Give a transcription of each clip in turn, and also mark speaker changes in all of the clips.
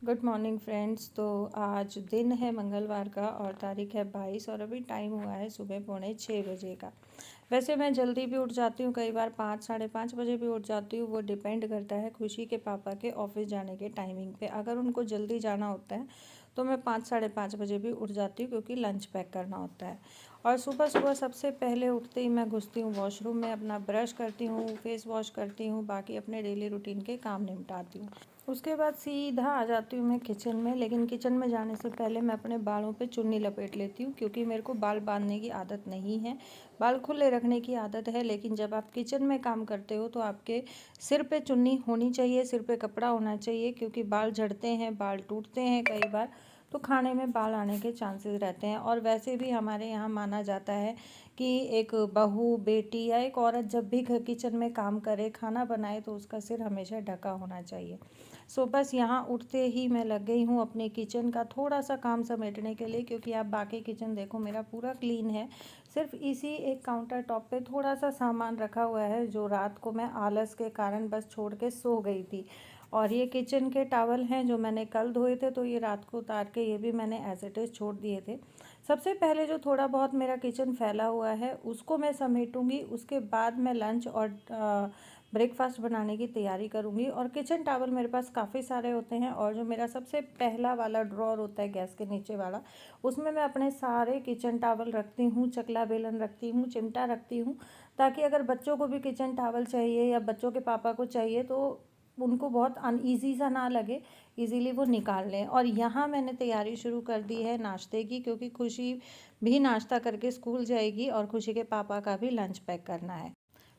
Speaker 1: Good morning friends. तो आज दिन है मंगलवार का और तारीख है 22 और अभी टाइम हुआ है सुबह 5:45 का। वैसे मैं जल्दी भी उठ जाती हूँ, कई बार 5 साढ़े 5 बजे भी उठ जाती हूँ। वो डिपेंड करता है खुशी के पापा के ऑफिस जाने के टाइमिंग पे। अगर उनको जल्दी जाना होता है तो मैं 5 साढ़े 5 बजे भी उठ जाती हूँ, क्योंकि लंच पैक करना होता है। और सुबह सुबह सबसे पहले उठते ही मैं घुसती हूँ वॉशरूम में, अपना ब्रश करती हूँ, फेस वॉश करती हूँ, बाकी अपने डेली रूटीन के काम निपटाती हूँ। उसके बाद सीधा आ जाती हूँ मैं किचन में। लेकिन किचन में जाने से पहले मैं अपने बालों पे चुन्नी लपेट लेती हूँ, क्योंकि मेरे को बाल बांधने की आदत नहीं है। बाल खुले रखने की आदत है, लेकिन जब आप किचन में काम करते हो तो आपके सिर पे चुन्नी होनी चाहिए, सिर पे कपड़ा होना चाहिए, क्योंकि बाल झड़ते हैं, बाल टूटते हैं कई बार, तो खाने में बाल आने के चांसेस रहते हैं। और वैसे भी हमारे यहाँ माना जाता है कि एक बहू, बेटी या एक औरत जब भी किचन में काम करे, खाना बनाए, तो उसका सिर हमेशा ढका होना चाहिए। सो बस यहाँ उठते ही मैं लग गई हूँ अपने किचन का थोड़ा सा काम समेटने के लिए, क्योंकि आप बाकी किचन देखो मेरा पूरा क्लीन है। सिर्फ इसी एक काउंटर टॉप पे थोड़ा सा सामान रखा हुआ है, जो रात को मैं आलस के कारण बस छोड़ के सो गई थी। और ये किचन के टॉवल हैं जो मैंने कल धोए थे, तो ये रात को उतार के ये भी मैंने एज इट इज़ छोड़ दिए थे। सबसे पहले जो थोड़ा बहुत मेरा किचन फैला हुआ है उसको मैं समेटूंगी, उसके बाद मैं लंच और ब्रेकफास्ट बनाने की तैयारी करूंगी। और किचन टॉवल मेरे पास काफ़ी सारे होते हैं, और जो मेरा सबसे पहला वाला ड्रॉर होता है गैस के नीचे वाला, उसमें मैं अपने सारे किचन टॉवल रखती हूँ, चकला बेलन रखती हूँ, चिमटा रखती हूँ, ताकि अगर बच्चों को भी किचन टॉवल चाहिए या बच्चों के पापा को चाहिए तो उनको बहुत अनईजी सा ना लगे, इजीली वो निकाल लें। और यहाँ मैंने तैयारी शुरू कर दी है नाश्ते की, क्योंकि खुशी भी नाश्ता करके स्कूल जाएगी और खुशी के पापा का भी लंच पैक करना है।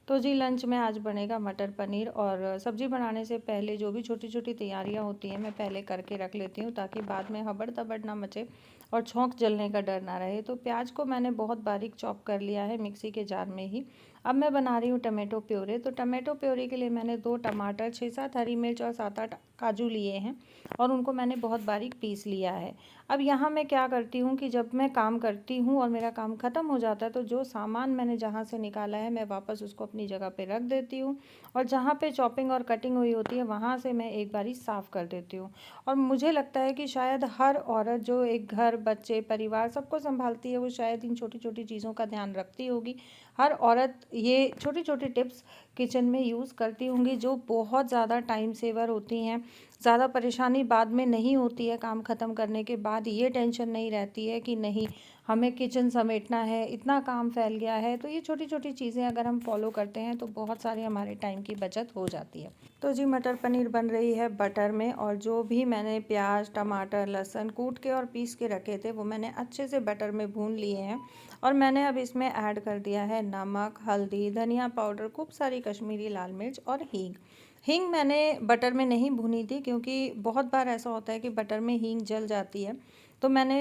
Speaker 1: तो जी लंच में आज बनेगा मटर पनीर। और सब्ज़ी बनाने से पहले जो भी छोटी छोटी तैयारियां होती हैं मैं पहले करके रख लेती हूँ, ताकि बाद में हबड़ तबड़ ना मचे और छौंक जलने का डर ना रहे। तो प्याज को मैंने बहुत बारीक चॉप कर लिया है मिक्सी के जार में ही। अब मैं बना रही हूँ टमाटो प्योरे। तो टमाटो प्योरे के लिए मैंने 2 टमाटर, 6-7 हरी मिर्च और 7-8 काजू लिए हैं, और उनको मैंने बहुत बारीक पीस लिया है। अब यहाँ मैं क्या करती हूँ कि जब मैं काम करती हूँ और मेरा काम ख़त्म हो जाता है, तो जो सामान मैंने जहाँ से निकाला है मैं वापस उसको अपनी जगह पे रख देती हूँ, और जहाँ पे चॉपिंग और कटिंग हुई होती है वहाँ से मैं एक बारी साफ़ कर देती हूँ। और मुझे लगता है कि शायद हर औरत जो एक घर, बच्चे, परिवार सबको संभालती है, वो शायद इन छोटी छोटी चीज़ों का ध्यान रखती होगी। हर औरत ये छोटी छोटी टिप्स किचन में यूज़ करती होंगी, जो बहुत ज़्यादा टाइम सेवर होती हैं। ज़्यादा परेशानी बाद में नहीं होती है, काम ख़त्म करने के बाद ये टेंशन नहीं रहती है कि नहीं हमें किचन समेटना है, इतना काम फैल गया है। तो ये छोटी छोटी चीज़ें अगर हम फॉलो करते हैं तो बहुत सारी हमारे टाइम की बचत हो जाती है। तो जी मटर पनीर बन रही है बटर में, और जो भी मैंने प्याज, टमाटर, लहसुन कूट के और पीस के रखे थे वो मैंने अच्छे से बटर में भून लिए हैं। और मैंने अब इसमें ऐड कर दिया है नमक, हल्दी, धनिया पाउडर, खूब सारी कश्मीरी लाल मिर्च और हींग। हींग मैंने बटर में नहीं भुनी थी, क्योंकि बहुत बार ऐसा होता है कि बटर में हींग जल जाती है। तो मैंने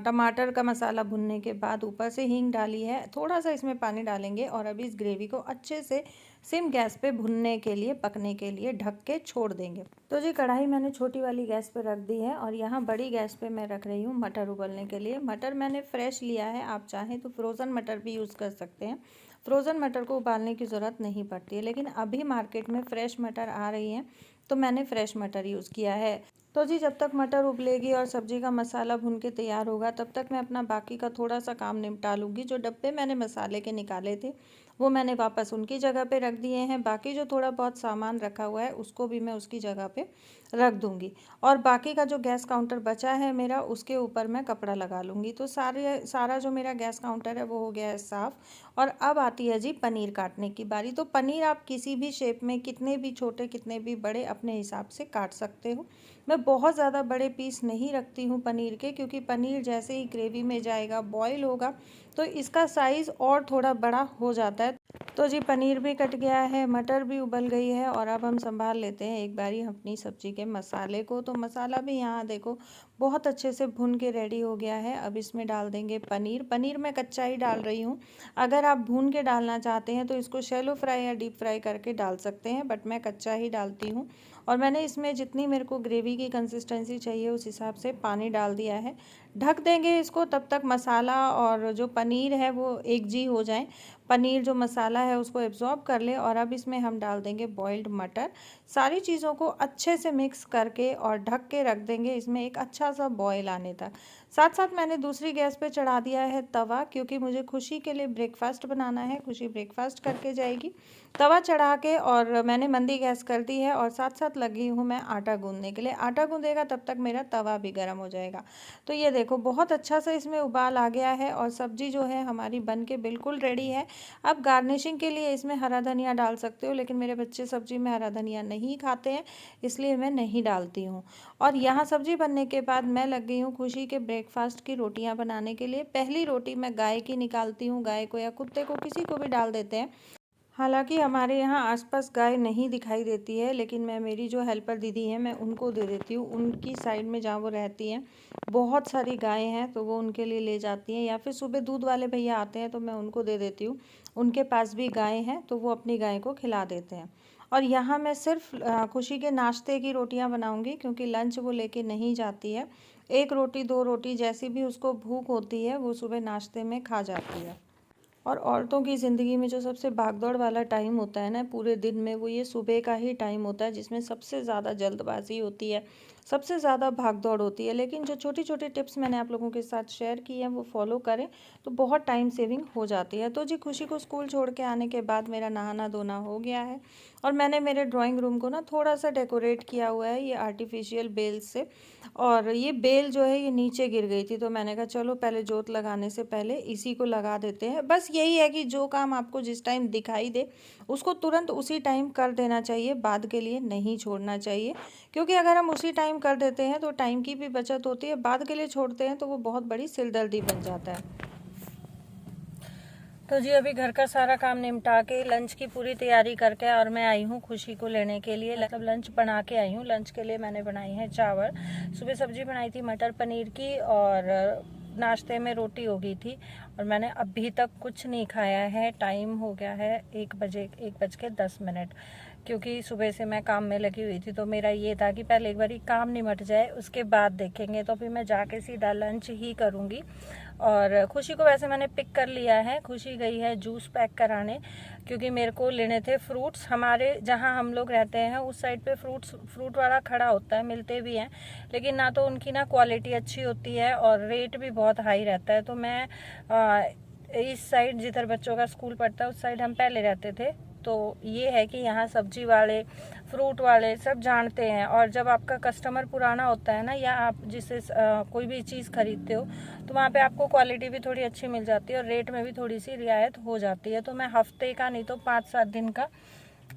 Speaker 1: टमाटर का मसाला भुनने के बाद ऊपर से हींग डाली है। थोड़ा सा इसमें पानी डालेंगे और अभी इस ग्रेवी को अच्छे से सिम गैस पे भुनने के लिए, पकने के लिए ढक के छोड़ देंगे। तो जी कढ़ाई मैंने छोटी वाली गैस पे रख दी है, और यहाँ बड़ी गैस पे मैं रख रही हूँ मटर उबलने के लिए। मटर मैंने फ्रेश लिया है, आप चाहें तो फ्रोज़न मटर भी यूज़ कर सकते हैं। फ्रोज़न मटर को उबालने की ज़रूरत नहीं पड़ती है, लेकिन अभी मार्केट में फ़्रेश मटर आ रही हैं, तो मैंने फ़्रेश मटर यूज़ किया है। तो जी जब तक मटर उबलेगी और सब्ज़ी का मसाला भून के तैयार होगा, तब तक मैं अपना बाकी का थोड़ा सा काम निपटा लूँगी। जो डब्बे मैंने मसाले के निकाले थे वो मैंने वापस उनकी जगह पे रख दिए हैं। बाकी जो थोड़ा बहुत सामान रखा हुआ है उसको भी मैं उसकी जगह पे रख दूँगी। और बाकी का जो गैस काउंटर बचा है मेरा, उसके ऊपर मैं कपड़ा लगा लूँगी। तो सारा जो मेरा गैस काउंटर है वो हो गया है साफ़। और अब आती है जी पनीर काटने की बारी। तो पनीर आप किसी भी शेप में, कितने भी छोटे कितने भी बड़े, अपने हिसाब से काट सकते हो। मैं बहुत ज़्यादा बड़े पीस नहीं रखती हूँ पनीर के, क्योंकि पनीर जैसे ही ग्रेवी में जाएगा, बॉईल होगा, तो इसका साइज़ और थोड़ा बड़ा हो जाता है। तो जी पनीर भी कट गया है, मटर भी उबल गई है और अब हम संभाल लेते हैं एक बारी अपनी सब्जी के मसाले को। तो मसाला भी यहाँ देखो बहुत अच्छे से भुन के रेडी हो गया है। अब इसमें डाल देंगे पनीर। पनीर मैं कच्चा ही डाल रही हूँ। अगर आप भून के डालना चाहते हैं तो इसको शैलो फ्राई या डीप फ्राई करके डाल सकते हैं, बट मैं कच्चा ही डालती हूँ। और मैंने इसमें जितनी मेरे को ग्रेवी की कंसिस्टेंसी चाहिए उस हिसाब से पानी डाल दिया है। ढक देंगे इसको तब तक मसाला और जो पनीर है वो एक जी हो जाए, पनीर जो मसाला है उसको एब्जॉर्ब कर ले। और अब इसमें हम डाल देंगे बॉइल्ड मटर। सारी चीज़ों को अच्छे से मिक्स करके और ढक के रख देंगे इसमें एक अच्छा सा बॉयल आने तक। साथ साथ मैंने दूसरी गैस पे चढ़ा दिया है तवा, क्योंकि मुझे खुशी के लिए ब्रेकफास्ट बनाना है। खुशी ब्रेकफास्ट करके जाएगी। तवा चढ़ा के और मैंने मंदी गैस कर दी है और साथ साथ लगी हूँ मैं आटा गूंदने के लिए। आटा गूंदेगा तब तक मेरा तवा भी गर्म हो जाएगा। तो ये देखो बहुत अच्छा सा इसमें उबाल आ गया है और सब्जी जो है हमारी बन के बिल्कुल रेडी है। अब गार्निशिंग के लिए इसमें हरा धनिया डाल सकते हो, लेकिन मेरे बच्चे सब्जी में हरा धनिया नहीं खाते हैं, इसलिए मैं नहीं डालती हूँ। और यहाँ सब्जी बनने के बाद मैं लग गई हूँ खुशी के ब्रेकफास्ट की रोटियाँ बनाने के लिए। पहली रोटी मैं गाय की निकालती हूँ, गाय को या कुत्ते को किसी को भी डाल देते हैं। हालांकि हमारे यहाँ आसपास गाय नहीं दिखाई देती है, लेकिन मैं मेरी जो हेल्पर दीदी हैं मैं उनको दे देती हूँ। उनकी साइड में जहाँ वो रहती हैं बहुत सारी गायें हैं, तो वो उनके लिए ले जाती हैं, या फिर सुबह दूध वाले भैया आते हैं तो मैं उनको दे देती हूँ। उनके पास भी गाय हैं तो वो अपनी गाय को खिला देते हैं। और यहाँ मैं सिर्फ खुशी के नाश्ते की रोटियाँ बनाऊँगी, क्योंकि लंच वो लेके नहीं जाती है। एक रोटी दो रोटी जैसी भी उसको भूख होती है वो सुबह नाश्ते में खा जाती है। और औरतों की ज़िंदगी में जो सबसे भागदौड़ वाला टाइम होता है ना पूरे दिन में, वो ये सुबह का ही टाइम होता है, जिसमें सबसे ज़्यादा जल्दबाजी होती है, सबसे ज़्यादा भागदौड़ होती है। लेकिन जो छोटी छोटी टिप्स मैंने आप लोगों के साथ शेयर की हैं वो फॉलो करें तो बहुत टाइम सेविंग हो जाती है। तो जी खुशी को स्कूल छोड़ के आने के बाद मेरा नहाना धोना हो गया है और मैंने मेरे ड्राइंग रूम को ना थोड़ा सा डेकोरेट किया हुआ है ये आर्टिफिशियल बेल से। और ये बेल जो है ये नीचे गिर गई थी, तो मैंने कहा चलो पहले जोत लगाने से पहले इसी को लगा देते हैं। बस यही है कि जो काम आपको जिस टाइम दिखाई दे उसको तुरंत उसी टाइम कर देना चाहिए, बाद के लिए नहीं छोड़ना चाहिए। क्योंकि अगर हम उसी टाइम कर देते हैं तो टाइम की भी बचत होती है, बाद के लिए छोड़ते हैं तो वो बहुत बड़ी सिरदर्दी बन जाता है। तो जी अभी घर का सारा काम निपटा के लंच की पूरी तैयारी करके और मैं आई हूँ खुशी को लेने के लिए। मतलब लंच बना के आई हूँ। लंच के लिए मैंने बनाई है चावल, सुबह सब्जी बनाई थी मटर पनीर की, और नाश्ते में रोटी हो गई थी। और मैंने अभी तक कुछ नहीं खाया है। टाइम हो गया है 1:10, क्योंकि सुबह से मैं काम में लगी हुई थी। तो मेरा ये था कि पहले एक बार काम निमट जाए उसके बाद देखेंगे। तो अभी मैं जाके सीधा लंच ही करूँगी। और खुशी को वैसे मैंने पिक कर लिया है। खुशी गई है जूस पैक कराने, क्योंकि मेरे को लेने थे फ्रूट्स। हमारे जहाँ हम लोग रहते हैं उस साइड पे फ्रूट वाला खड़ा होता है, मिलते भी हैं, लेकिन ना तो उनकी ना क्वालिटी अच्छी होती है और रेट भी बहुत हाई रहता है। तो मैं इस साइड जिधर बच्चों का स्कूल पढ़ता है उस साइड हम पहले रहते थे। तो ये है कि यहाँ सब्जी वाले फ्रूट वाले सब जानते हैं। और जब आपका कस्टमर पुराना होता है ना, या आप जिससे कोई भी चीज़ खरीदते हो, तो वहाँ पे आपको क्वालिटी भी थोड़ी अच्छी मिल जाती है और रेट में भी थोड़ी सी रियायत हो जाती है। तो मैं हफ्ते का नहीं तो 5-7 दिन का,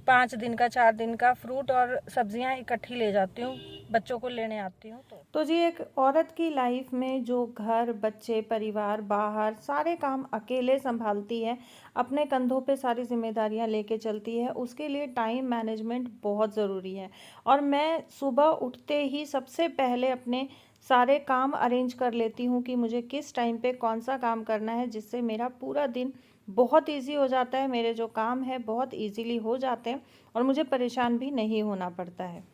Speaker 1: 5 दिन का, 4 दिन का फ्रूट और सब्जियां इकट्ठी ले जाती हूँ, बच्चों को लेने आती हूँ। तो जी एक औरत की लाइफ में जो घर बच्चे परिवार बाहर सारे काम अकेले संभालती है, अपने कंधों पे सारी जिम्मेदारियां लेके चलती है, उसके लिए टाइम मैनेजमेंट बहुत ज़रूरी है। और मैं सुबह उठते ही सबसे पहले अपने सारे काम अरेंज कर लेती हूँ कि मुझे किस टाइम पे कौन सा काम करना है, जिससे मेरा पूरा दिन बहुत इजी हो जाता है। मेरे जो काम है बहुत इजीली हो जाते हैं और मुझे परेशान भी नहीं होना पड़ता है।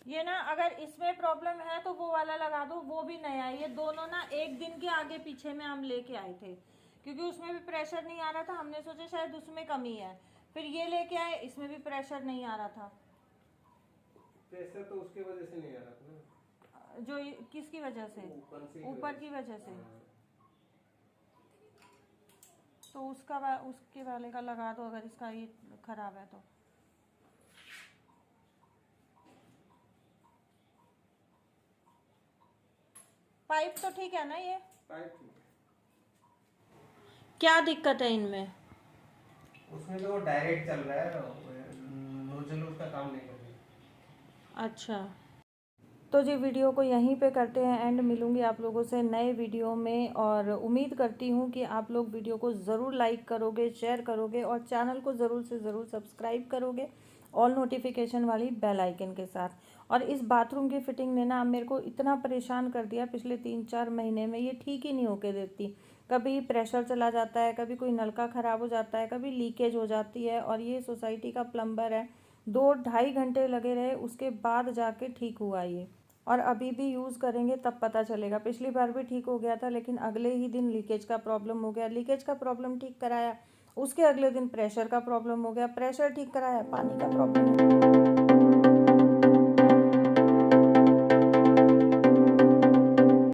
Speaker 1: ये ना अगर इसमें प्रॉब्लम है तो वो वाला लगा दो, वो भी नया है। ये दोनों ना एक दिन के आगे पीछे में हम लेके आए थे, क्योंकि उसमें भी प्रेशर नहीं आ रहा था। हमने सोचा शायद उसमें कमी है, फिर ये लेके आए, इसमें भी प्रेशर नहीं आ रहा था।
Speaker 2: प्रेशर तो उसके वजह से नहीं आ रहा था ना,
Speaker 1: जो किसकी वजह से? ऊपर की वजह से। तो उसके वाले का लगा दो अगर इसका ये खराब है तो। पाइप तो ठीक है ना? ये
Speaker 2: पाइप ठीक है।
Speaker 1: क्या दिक्कत है इनमें?
Speaker 2: उसमें तो वो डायरेक्ट चल रहा है, दो चलो उसका काम नहीं करेगा।
Speaker 1: अच्छा, तो जी वीडियो को यहीं पे करते हैं एंड। मिलूंगी आप लोगों से नए वीडियो में, और उम्मीद करती हूँ कि आप लोग वीडियो को ज़रूर लाइक करोगे, शेयर करोगे और चैनल को ज़रूर से ज़रूर सब्सक्राइब करोगे ऑल नोटिफिकेशन वाली बेल आइकन के साथ। और इस बाथरूम की फिटिंग ने ना मेरे को इतना परेशान कर दिया पिछले 3-4 महीने में, ये ठीक ही नहीं होके देती। कभी प्रेशर चला जाता है, कभी कोई नलका ख़राब हो जाता है, कभी लीकेज हो जाती है। और ये सोसाइटी का प्लम्बर है, 2-2.5 घंटे लगे रहे, उसके बाद जाके ठीक हुआ ये। और अभी भी यूज़ करेंगे तब पता चलेगा। पिछली बार भी ठीक हो गया था, लेकिन अगले ही दिन लीकेज का प्रॉब्लम हो गया। लीकेज का प्रॉब्लम ठीक कराया, उसके अगले दिन प्रेशर का प्रॉब्लम हो गया। प्रेशर ठीक कराया, पानी का प्रॉब्लम हो गया।